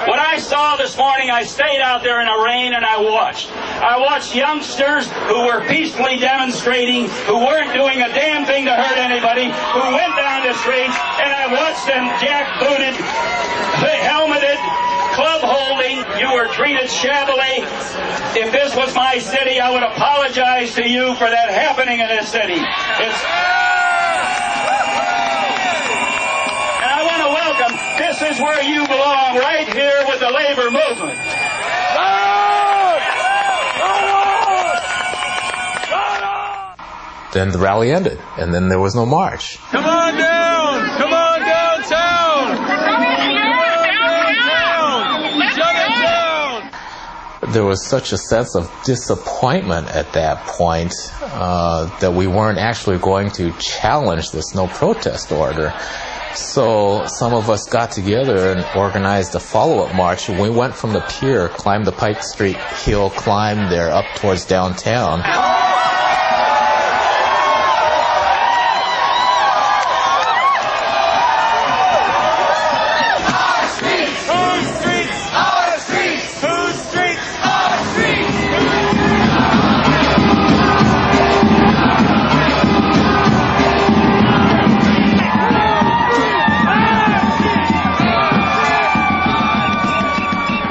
When I saw this morning, I stayed out there in the rain and I watched. I watched youngsters who were peacefully demonstrating, who weren't doing a damn thing to hurt anybody, who went down the streets, and I watched them jackbooted, helmeted, club holding. You were treated shabbily. If this was my city, I would apologize to you for that happening in this city. And I want to welcome, this is where you belong, right here with the labor movement. Then the rally ended, and then there was no march. Come on down! Come on downtown! Shut it down! There was such a sense of disappointment at that point that we weren't actually going to challenge this no protest order. So some of us got together and organized a follow-up march. We went from the pier, climbed the Pike Street hill, climbed there up towards downtown.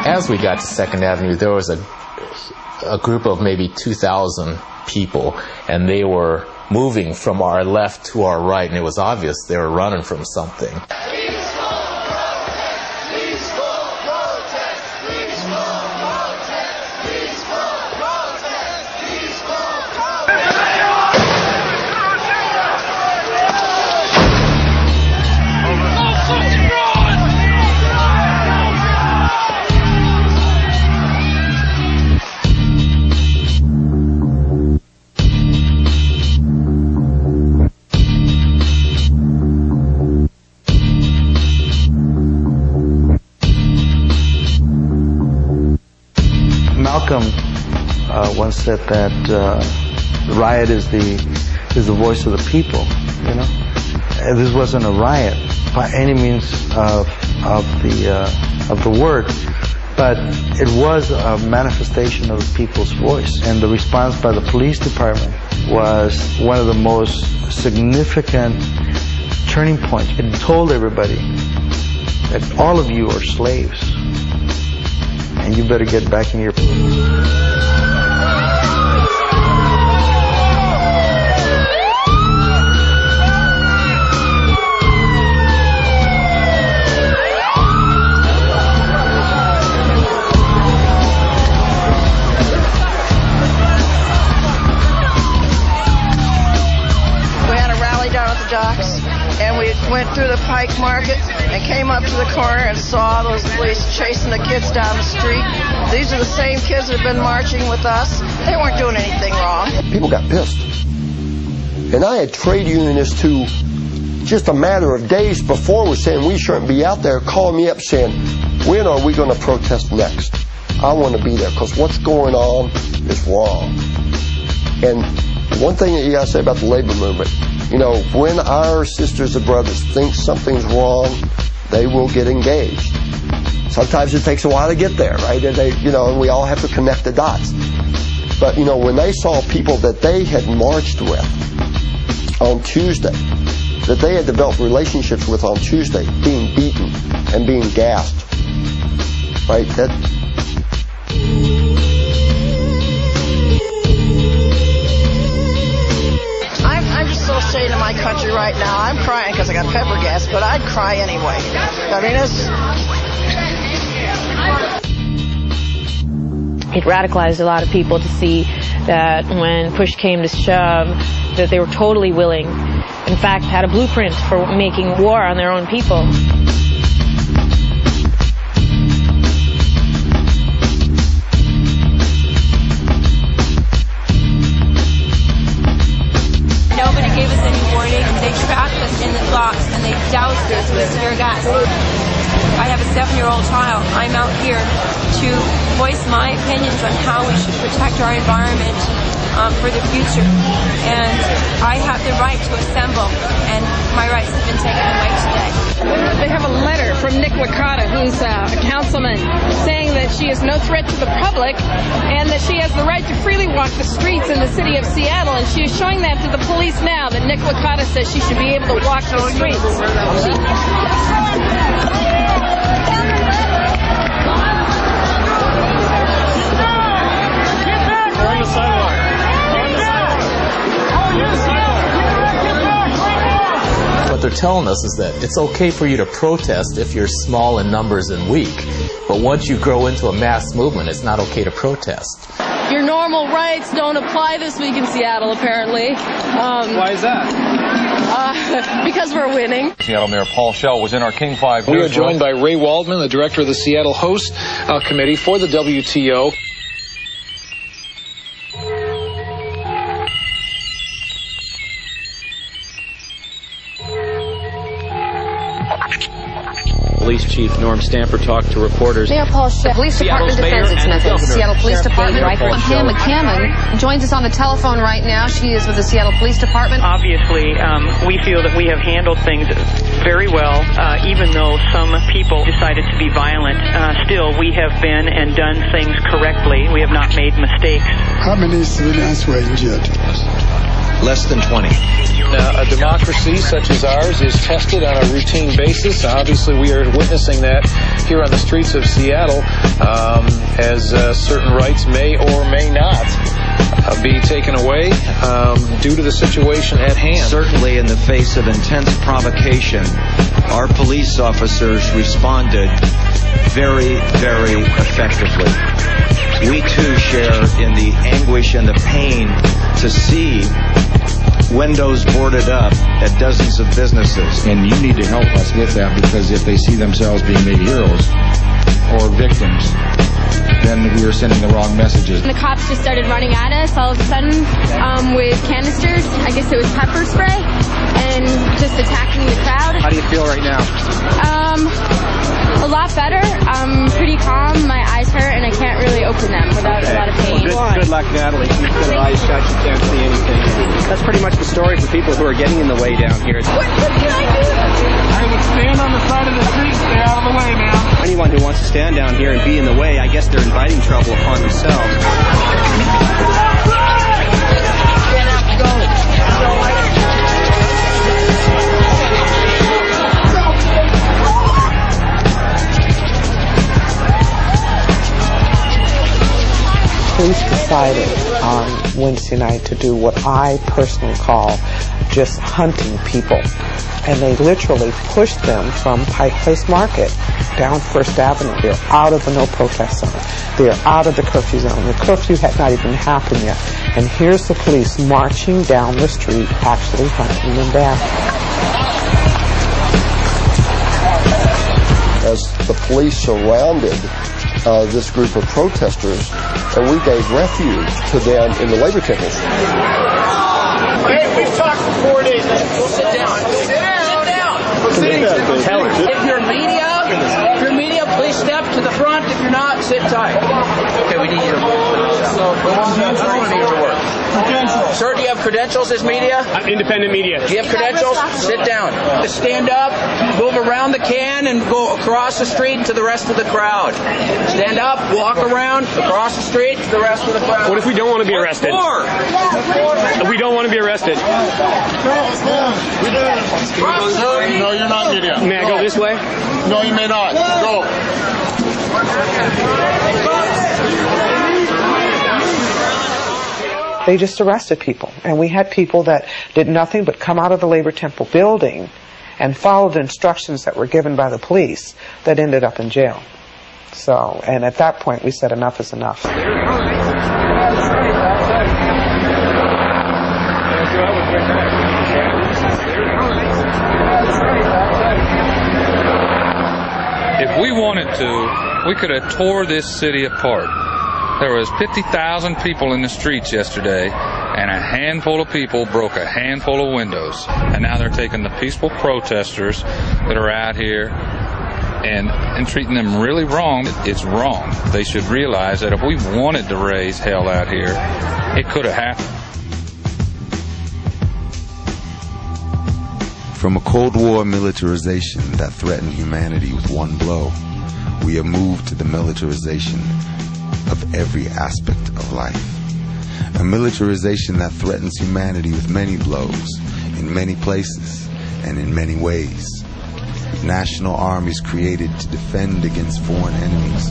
As we got to 2nd Avenue, there was a group of maybe 2,000 people, and they were moving from our left to our right, and it was obvious they were running from something. Once said that the riot is the voice of the people. You know, and this wasn't a riot by any means of the word, but it was a manifestation of the people's voice. And the response by the police department was one of the most significant turning points. It told everybody that all of you are slaves, and you better get back in your... And we went through the Pike Market and came up to the corner and saw those police chasing the kids down the street. These are the same kids that have been marching with us. They weren't doing anything wrong. People got pissed. And I had trade unionists who, just a matter of days before, was saying we shouldn't be out there, calling me up saying, when are we going to protest next? I want to be there because what's going on is wrong. And one thing that you got to say about the labor movement, you know, when our sisters and brothers think something's wrong, they will get engaged. Sometimes it takes a while to get there, right? And and we all have to connect the dots. But, when they saw people that they had marched with on Tuesday, that they had developed relationships with on Tuesday, being beaten and being gassed, right? I'm just so ashamed of my country right now. I'm crying because I got pepper gas, but I'd cry anyway. I mean, It radicalized a lot of people to see that when push came to shove, that they were totally willing, in fact, had a blueprint for making war on their own people. Nobody gave us any warning. They trapped us in the box and they doused us with tear gas. I have a 7-year-old child. I'm out here to voice my opinions on how we should protect our environment. for the future. And I have the right to assemble, and my rights have been taken away today. They have a letter from Nick Licata, who's a councilman, saying that she is no threat to the public and that she has the right to freely walk the streets in the city of Seattle, and she is showing that to the police now, that Nick Licata says she should be able to walk the streets. What they're telling us is that it's okay for you to protest if you're small in numbers and weak, but once you grow into a mass movement, it's not okay to protest. Your normal rights don't apply this week in Seattle, apparently. Why is that? Because we're winning. Seattle Mayor Paul Schell was in our King 5 We News are joined by Ray Waldman, the director of the Seattle Host Committee for the WTO. Police Chief Norm Stamper talked to reporters. Mayor Paul Schell, Police Department defends its methods. Seattle Police Department. Pam McCammon joins us on the telephone right now. She is with the Seattle Police Department. Obviously, we feel that we have handled things very well, even though some people decided to be violent. Still, we have been and done things correctly. We have not made mistakes. How many civilians were injured? Less than 20. A democracy such as ours is tested on a routine basis. Obviously, we are witnessing that here on the streets of Seattle as certain rights may or may not be taken away due to the situation at hand. Certainly, in the face of intense provocation, our police officers responded very, very effectively. We too share in the anguish and the pain to see windows boarded up at dozens of businesses. And you need to help us with that, because if they see themselves being made heroes or victims, then we are sending the wrong messages. The cops just started running at us all of a sudden with canisters. I guess it was pepper spray, and just attacking the crowd. How do you feel right now? A lot better. I'm pretty calm. My eyes hurt, and I can't really open them without a lot of pain. Well, good luck, Natalie. You've got your eyes shut. You can't see anything. That's pretty much the story for people who are getting in the way down here. What can I do? I would stand on the side of the street. Stay out of the way now. Anyone who wants to stand down here and be in the way, I guess they're inviting trouble upon themselves. Police decided on Wednesday night to do what I personally call just hunting people. And they literally pushed them from Pike Place Market down First Avenue. They're out of the no protest zone. They're out of the curfew zone. The curfew had not even happened yet. And here's the police marching down the street, actually hunting them down. As the police surrounded this group of protesters, and we gave refuge to them in the labor temples. Hey, we've talked for 4 days. Sit down. Sit down. Tell her. If you're media, please step to the front. If you're not, sit tight. Okay, we need you to work. Sir, do you have credentials as media? Independent media. Do you have credentials? Sit down. Stand up, move around the can, and go across the street to the rest of the crowd. Stand up, walk around, across the street to the rest of the crowd. What if we don't want to be arrested? We don't want to be arrested. No, you're not media. May I go this way? No, you may not. Go. They just arrested people. And we had people that did nothing but come out of the Labor Temple building and followed the instructions that were given by the police that ended up in jail. So, and at that point we said enough is enough. If we wanted to, we could have tore this city apart. There was 50,000 people in the streets yesterday, and a handful of people broke a handful of windows. And now they're taking the peaceful protesters that are out here and treating them really wrong, it's wrong. They should realize that if we wanted to raise hell out here, it could have happened. From a Cold War militarization that threatened humanity with one blow, we have moved to the militarization of every aspect of life. A militarization that threatens humanity with many blows, in many places, and in many ways. National armies created to defend against foreign enemies.